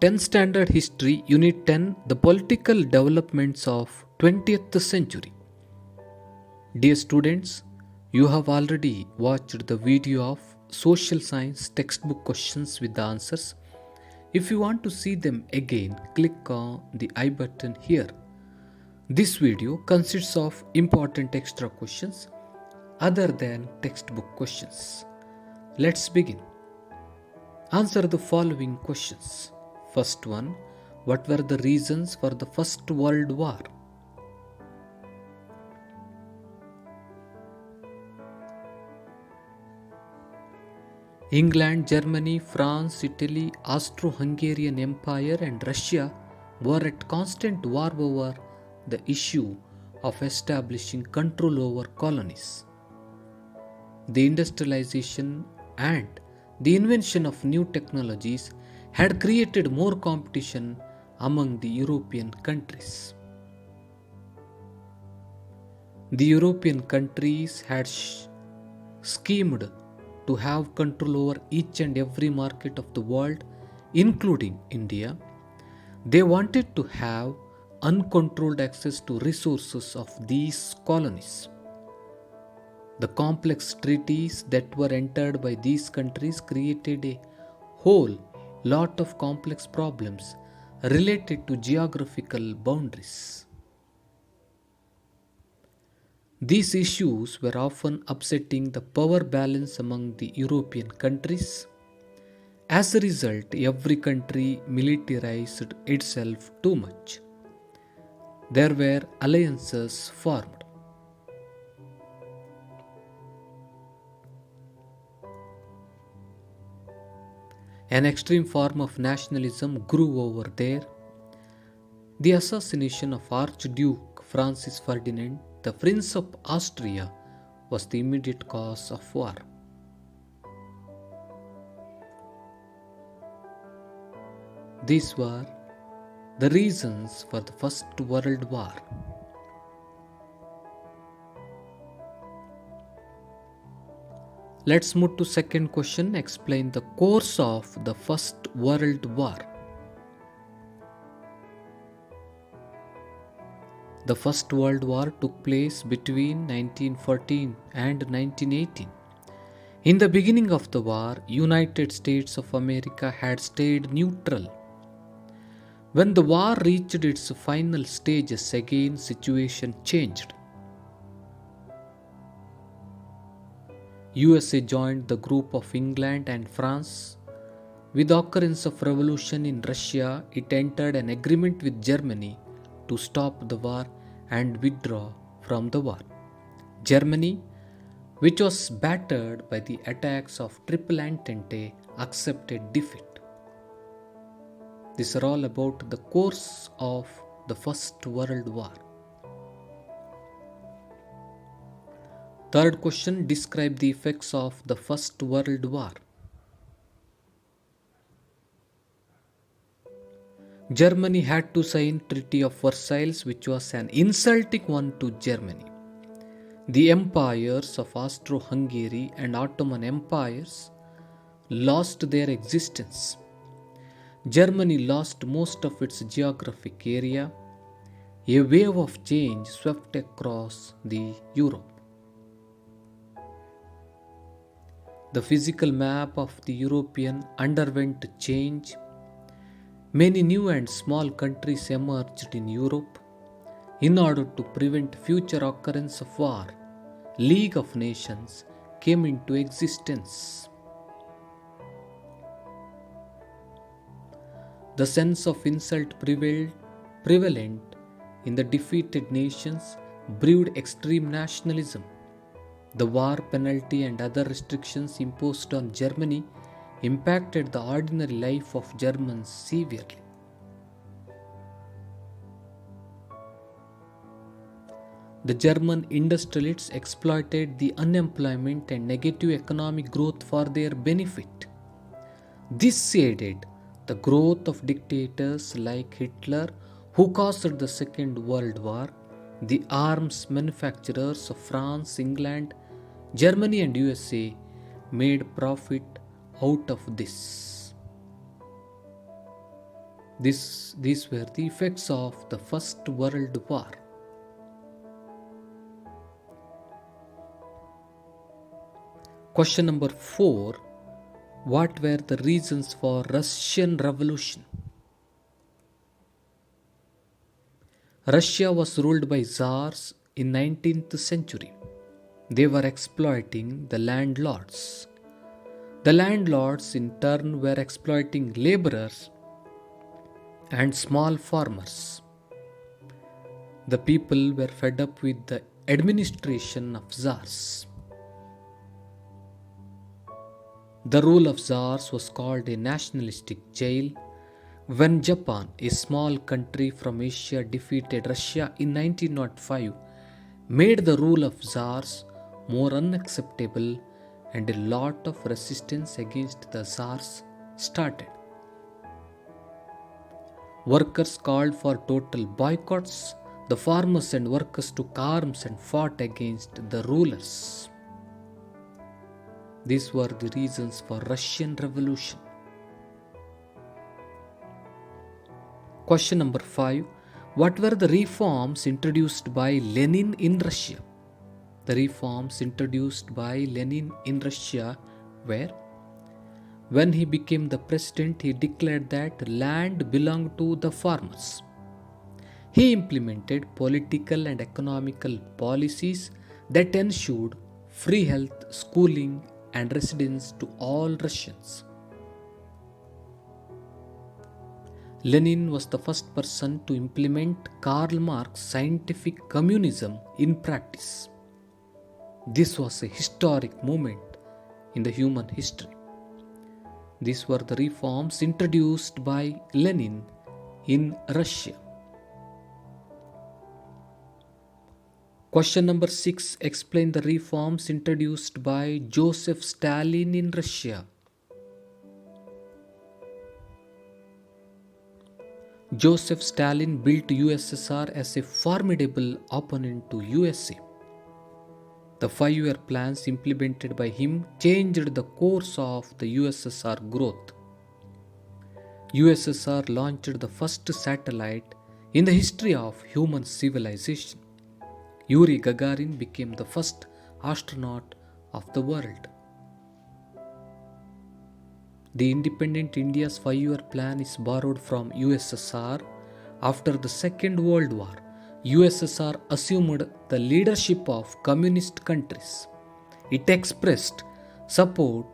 10th Standard History, Unit 10, The Political Developments of 20th Century. Dear students, you have already watched the video of Social Science textbook questions with the answers. If you want to see them again, click on the I button here. This video consists of important extra questions other than textbook questions. Let's begin. Answer the following questions. First one, what were the reasons for the First World War? England, Germany, France, Italy, Austro-Hungarian Empire and Russia were at constant war over the issue of establishing control over colonies. The industrialization and the invention of new technologies had created more competition among the European countries. The European countries had schemed to have control over each and every market of the world, including India. They wanted to have uncontrolled access to resources of these colonies. The complex treaties that were entered by these countries created a whole lot of complex problems related to geographical boundaries. These issues were often upsetting the power balance among the European countries. As a result, every country militarized itself too much. There were alliances formed. An extreme form of nationalism grew over there. The assassination of Archduke Francis Ferdinand, the Prince of Austria, was the immediate cause of war. These were the reasons for the First World War. Let's move to second question. Explain the course of the First World War. The First World War took place between 1914 and 1918. In the beginning of the war, United States of America had stayed neutral. When the war reached its final stages, again situation changed. USA joined the group of England and France. With the occurrence of revolution in Russia, it entered an agreement with Germany to stop the war and withdraw from the war. Germany, which was battered by the attacks of Triple Entente, accepted defeat. These are all about the course of the First World War. Third question, describe the effects of the First World War. Germany had to sign Treaty of Versailles, which was an insulting one to Germany. The empires of Austro-Hungary and Ottoman empires lost their existence. Germany lost most of its geographic area. A wave of change swept across the Europe. The physical map of the European underwent change. Many new and small countries emerged in Europe. In order to prevent future occurrence of war, League of Nations came into existence. The sense of insult prevalent in the defeated nations brewed extreme nationalism. The war penalty and other restrictions imposed on Germany impacted the ordinary life of Germans severely. The German industrialists exploited the unemployment and negative economic growth for their benefit. This aided the growth of dictators like Hitler, who caused the Second World War. The arms manufacturers of France, England, Germany and USA made profit out of this. These were the effects of the First World War. Question number 4. What were the reasons for Russian Revolution? Russia was ruled by Tsars in 19th century. They were exploiting the landlords. The landlords in turn were exploiting laborers and small farmers. The people were fed up with the administration of Tsars. The rule of Tsars was called a nationalistic jail. When Japan, a small country from Asia, defeated Russia in 1905, made the rule of Tsars more unacceptable, and a lot of resistance against the Tsars started. Workers called for total boycotts. The farmers and workers took arms and fought against the rulers. These were the reasons for Russian Revolution. Question number 5. What were the reforms introduced by Lenin in Russia? The reforms introduced by Lenin in Russia were: when he became the president, he declared that land belonged to the farmers. He implemented political and economical policies that ensured free health, schooling, and residence to all Russians. Lenin was the first person to implement Karl Marx's scientific communism in practice. This was a historic moment in the human history. These were the reforms introduced by Lenin in Russia. Question number 6. Explain the reforms introduced by Joseph Stalin in Russia. Joseph Stalin built USSR as a formidable opponent to USA. The 5-year plans implemented by him changed the course of the USSR growth. USSR launched the first satellite in the history of human civilization. Yuri Gagarin became the first astronaut of the world. The independent India's 5-year plan is borrowed from USSR. After the Second World War, USSR assumed the leadership of communist countries. It expressed support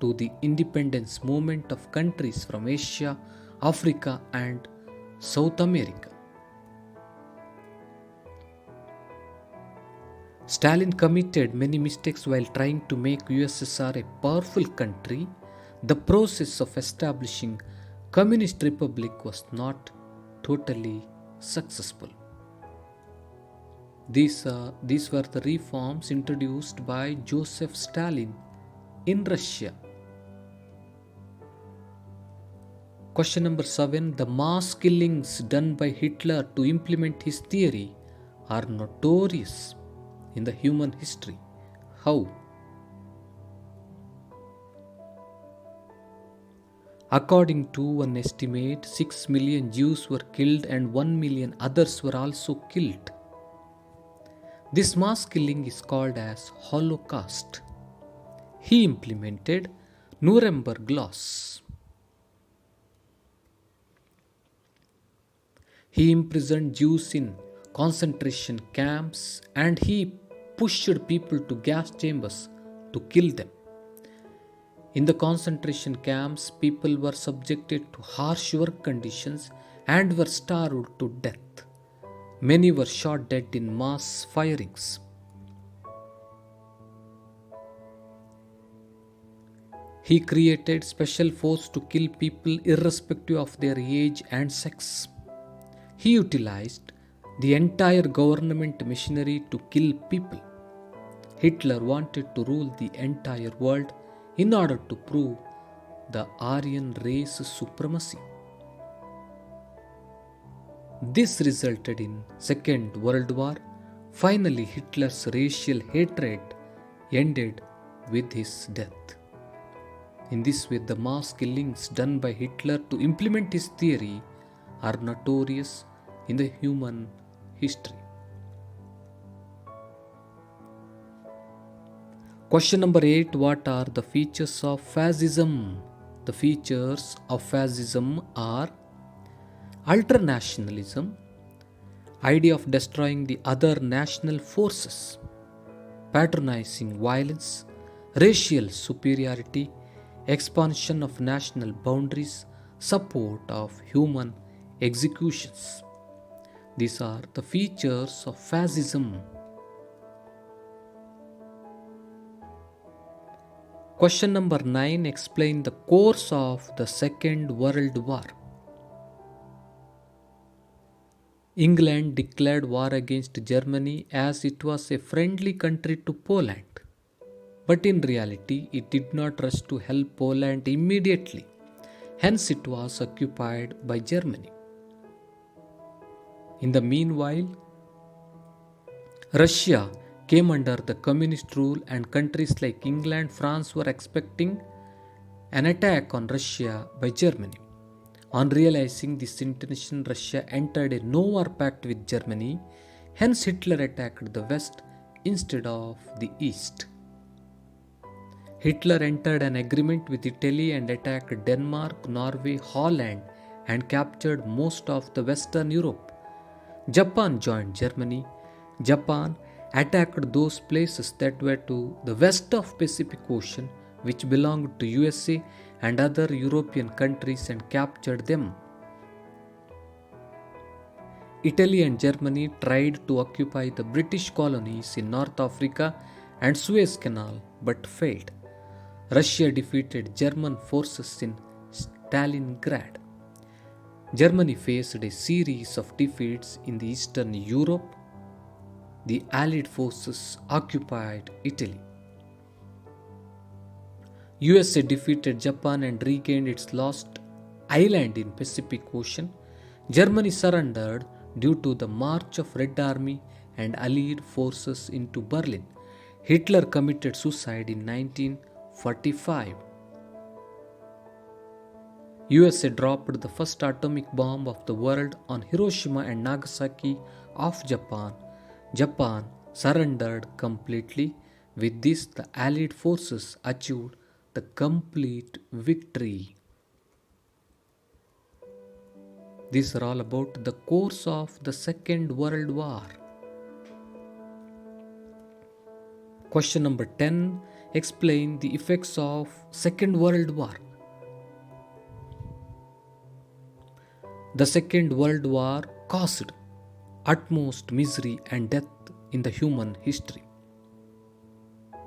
to the independence movement of countries from Asia, Africa, and South America. Stalin committed many mistakes while trying to make USSR a powerful country. The process of establishing Communist Republic was not totally successful. These were the reforms introduced by Joseph Stalin in Russia. Question number 7. The mass killings done by Hitler to implement his theory are notorious in the human history. How? According to one estimate, 6 million Jews were killed and 1 million others were also killed. This mass killing is called as Holocaust. He implemented Nuremberg laws. He imprisoned Jews in concentration camps and he pushed people to gas chambers to kill them. In the concentration camps, people were subjected to harsh work conditions and were starved to death. Many were shot dead in mass firings. He created special force to kill people irrespective of their age and sex. He utilized the entire government machinery to kill people. Hitler wanted to rule the entire world in order to prove the Aryan race supremacy. This resulted in Second World War. Finally, Hitler's racial hatred ended with his death. In this way, the mass killings done by Hitler to implement his theory are notorious in the human history. Question number 8. What are the features of fascism? The features of fascism are ultranationalism, idea of destroying the other national forces, patronizing violence, racial superiority, expansion of national boundaries, support of human executions. These are the features of fascism. Question number 9. Explain the course of the Second World War. England declared war against Germany as it was a friendly country to Poland. But in reality, it did not rush to help Poland immediately. Hence, it was occupied by Germany. In the meanwhile, Russia came under the communist rule, and countries like England, France were expecting an attack on Russia by Germany. On realizing this intention, Russia entered a no-war pact with Germany. Hence, Hitler attacked the West instead of the East. Hitler entered an agreement with Italy and attacked Denmark, Norway, Holland, and captured most of the Western Europe. Japan joined Germany. Japan attacked those places that were to the west of Pacific Ocean, which belonged to USA and other European countries, and captured them. Italy and Germany tried to occupy the British colonies in North Africa and Suez Canal but failed. Russia defeated German forces in Stalingrad. Germany faced a series of defeats in the Eastern Europe. The Allied forces occupied Italy. USA defeated Japan and regained its lost island in Pacific Ocean. Germany surrendered due to the march of Red Army and Allied forces into Berlin. Hitler committed suicide in 1945. USA dropped the first atomic bomb of the world on Hiroshima and Nagasaki of Japan. Japan surrendered completely. With this, the Allied forces achieved the complete victory. These are all about the course of the Second World War. Question number 10. Explain the effects of Second World War. The Second World War caused utmost misery and death in the human history.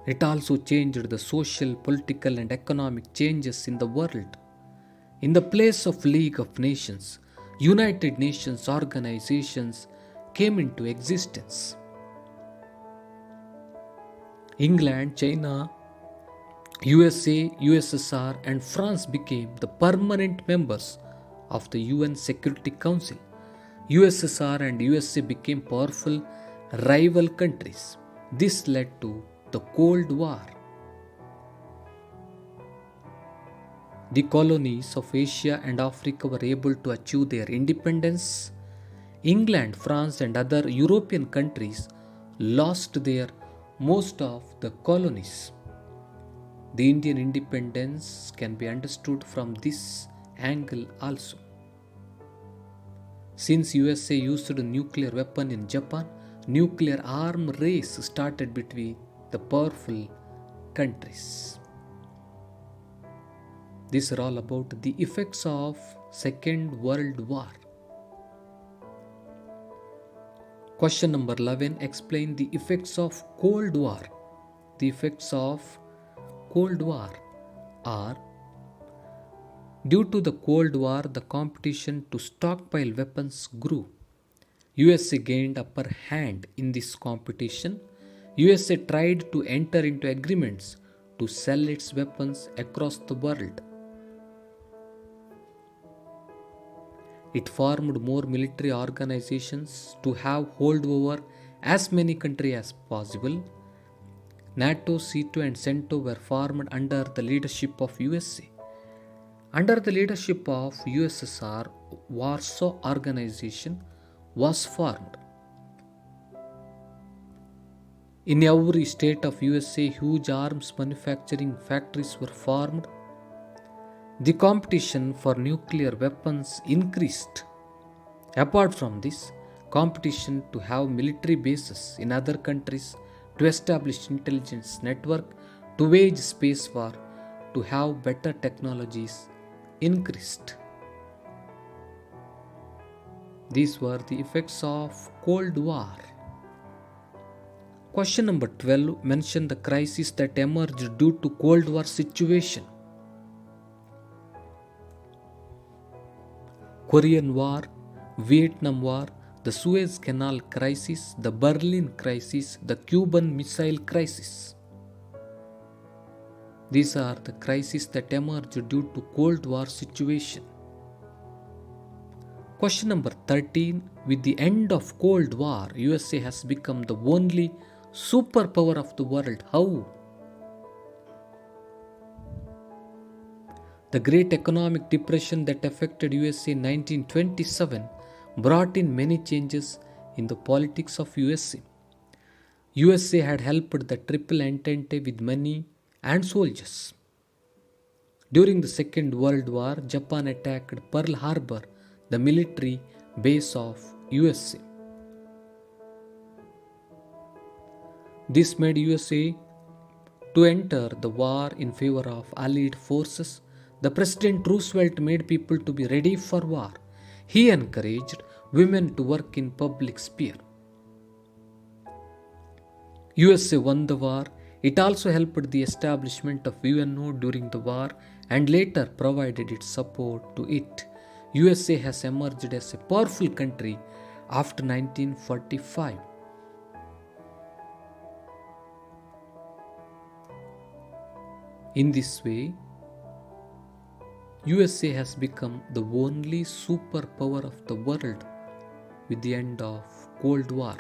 It also changed the social, political, and economic changes in the world. In the place of League of Nations, United Nations organizations came into existence. England, China, USA, USSR, and France became the permanent members of the UN Security Council. USSR and USA became powerful rival countries. This led to the Cold War. The colonies of Asia and Africa were able to achieve their independence. England, France, and other European countries lost their most of the colonies. The Indian independence can be understood from this angle also. Since USA used a nuclear weapon in Japan, nuclear arm race started between the powerful countries. These are all about the effects of Second World War. Question number 11. Explain the effects of Cold War. The effects of Cold War are: due to the Cold War, the competition to stockpile weapons grew. USA gained upper hand in this competition. USA tried to enter into agreements to sell its weapons across the world. It formed more military organizations to have hold over as many countries as possible. NATO, SEATO, and CENTO were formed under the leadership of USA. Under the leadership of USSR, Warsaw Organization was formed. In every state of USA, huge arms manufacturing factories were formed. The competition for nuclear weapons increased. Apart from this, competition to have military bases in other countries, to establish intelligence network, to wage space war, to have better technologies increased. These were the effects of Cold War. Question number 12 mention the crisis that emerged due to Cold War situation. Korean War, Vietnam War, the Suez Canal crisis, the Berlin crisis, the Cuban Missile Crisis. These are the crises that emerged due to Cold War situation. Question number 13. With the end of Cold War, USA has become the only superpower of the world. How? The Great Economic Depression that affected USA in 1927 brought in many changes in the politics of USA. USA had helped the Triple Entente with money and soldiers. During the Second World War, Japan attacked Pearl Harbor, the military base of USA. This made USA to enter the war in favor of Allied forces. The President Roosevelt made people to be ready for war. He encouraged women to work in public sphere. USA won the war. It also helped the establishment of UNO during the war and later provided its support to it. USA has emerged as a powerful country after 1945. In this way, USA has become the only superpower of the world with the end of Cold War.